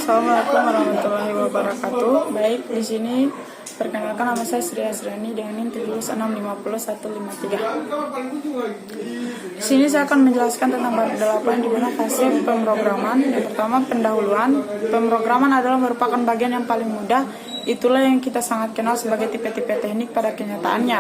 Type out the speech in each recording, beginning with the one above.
Assalamualaikum warahmatullahi wabarakatuh. Baik, di sini perkenalkan nama saya Sri Asriani dengan NIM 7650153. Di sini saya akan menjelaskan tentang bab 8 di mana fase pemrograman. Yang pertama, pendahuluan. Pemrograman adalah merupakan bagian yang paling mudah. Itulah yang kita sangat kenal sebagai tipe-tipe teknik pada kenyataannya.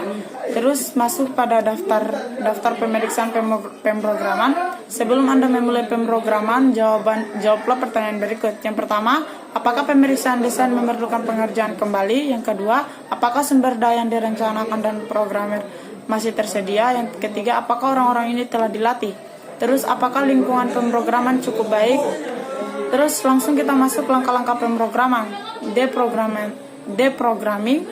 Terus masuk pada daftar pemeriksaan pemrograman. Sebelum Anda memulai pemrograman, jawablah pertanyaan berikut. Yang pertama, apakah pemeriksaan desain memerlukan pengerjaan kembali? Yang kedua, apakah sumber daya yang direncanakan dan programmer masih tersedia? Yang ketiga, apakah orang-orang ini telah dilatih? Terus, apakah lingkungan pemrograman cukup baik? Terus langsung kita masuk langkah-langkah pemrograman. Deprogramming.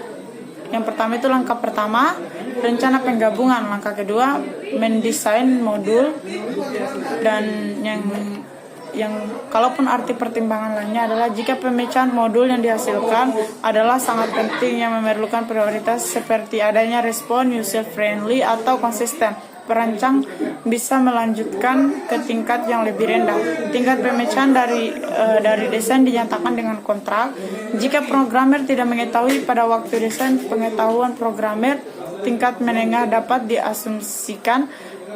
Yang pertama itu langkah pertama, rencana penggabungan. Langkah kedua, mendesain modul. Dan yang kalaupun arti pertimbangan lainnya adalah jika pemecahan modul yang dihasilkan adalah sangat penting yang memerlukan prioritas seperti adanya respon user friendly atau konsisten, perancang bisa melanjutkan ke tingkat yang lebih rendah. Tingkat pemecahan dari desain dinyatakan dengan kontrak. Jika programmer tidak mengetahui pada waktu desain pengetahuan programmer, tingkat menengah dapat diasumsikan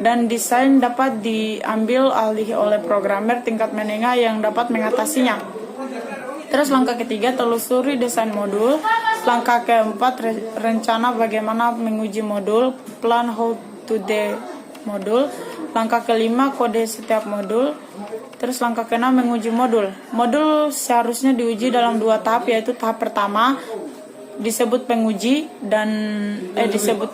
dan desain dapat diambil alih oleh programmer tingkat menengah yang dapat mengatasinya. Terus langkah ketiga, telusuri desain modul. Langkah keempat, rencana bagaimana menguji modul, plan how to the modul. Langkah kelima, kode setiap modul. Terus langkah keenam, menguji modul. Modul seharusnya diuji dalam 2 tahap, yaitu tahap pertama disebut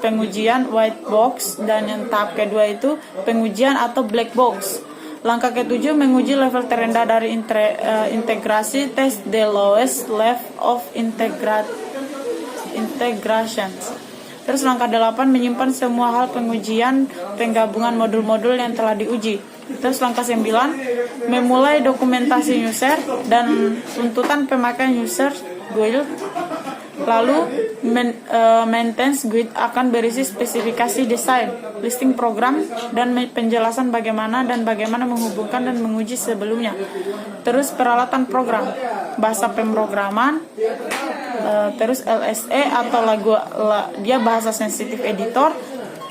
pengujian white box, dan yang tahap kedua itu pengujian atau black box. Langkah ketujuh, menguji level terendah dari integrasi, test the lowest level of integration. Terus langkah 8, menyimpan semua hal pengujian penggabungan modul-modul yang telah diuji. Terus langkah 9, memulai dokumentasi user dan tuntutan pemakaian user guide. Lalu maintenance guide akan berisi spesifikasi desain, listing program, dan penjelasan bagaimana menghubungkan dan menguji sebelumnya. Terus peralatan program, bahasa pemrograman, terus LSE atau dia bahasa sensitif editor,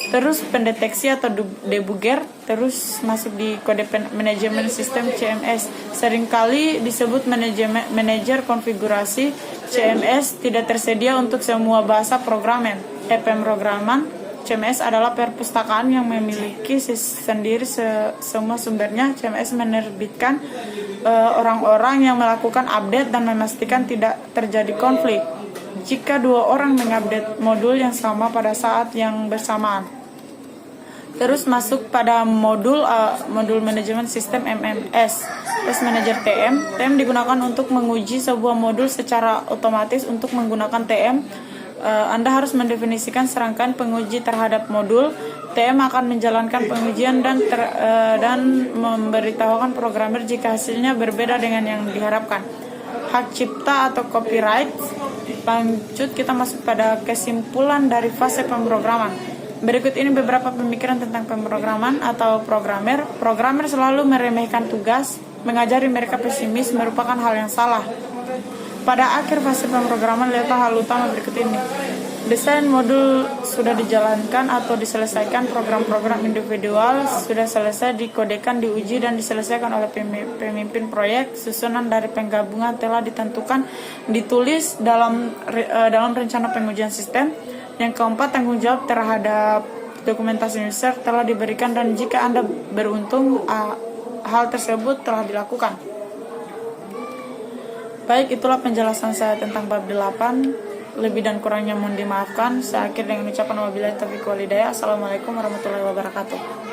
terus pendeteksi atau debugger, terus masuk di kode manajemen sistem CMS. Seringkali disebut manajer konfigurasi. CMS tidak tersedia untuk semua bahasa pemrograman. CMS adalah perpustakaan yang memiliki sendiri semua sumbernya. CMS menerbitkan orang-orang yang melakukan update dan memastikan tidak terjadi konflik jika 2 orang mengupdate modul yang sama pada saat yang bersamaan. Terus masuk pada modul manajemen sistem MMS. Test Manager TM. TM digunakan untuk menguji sebuah modul secara otomatis. Untuk menggunakan TM, Anda harus mendefinisikan serangkaian penguji terhadap modul. TM akan menjalankan pengujian dan memberitahukan programmer jika hasilnya berbeda dengan yang diharapkan. Hak cipta atau copyright. Lanjut kita masuk pada kesimpulan dari fase pemrograman. Berikut ini beberapa pemikiran tentang pemrograman atau programmer. Programmer selalu meremehkan tugas. Mengajari mereka pesimis merupakan hal yang salah. Pada akhir fase pemrograman, lihatlah hal utama berikut ini. Desain modul sudah dijalankan atau diselesaikan, program-program individual sudah selesai dikodekan, diuji, dan diselesaikan oleh pemimpin proyek. Susunan dari penggabungan telah ditentukan, ditulis dalam rencana pengujian sistem. Yang keempat, tanggung jawab terhadap dokumentasi user telah diberikan, dan jika Anda beruntung, hal tersebut telah dilakukan. Baik, itulah penjelasan saya tentang bab 8. Lebih dan kurangnya mohon dimaafkan. Saya akhir dengan ucapan wabillahi taufiq wal hidayah. Assalamualaikum warahmatullahi wabarakatuh.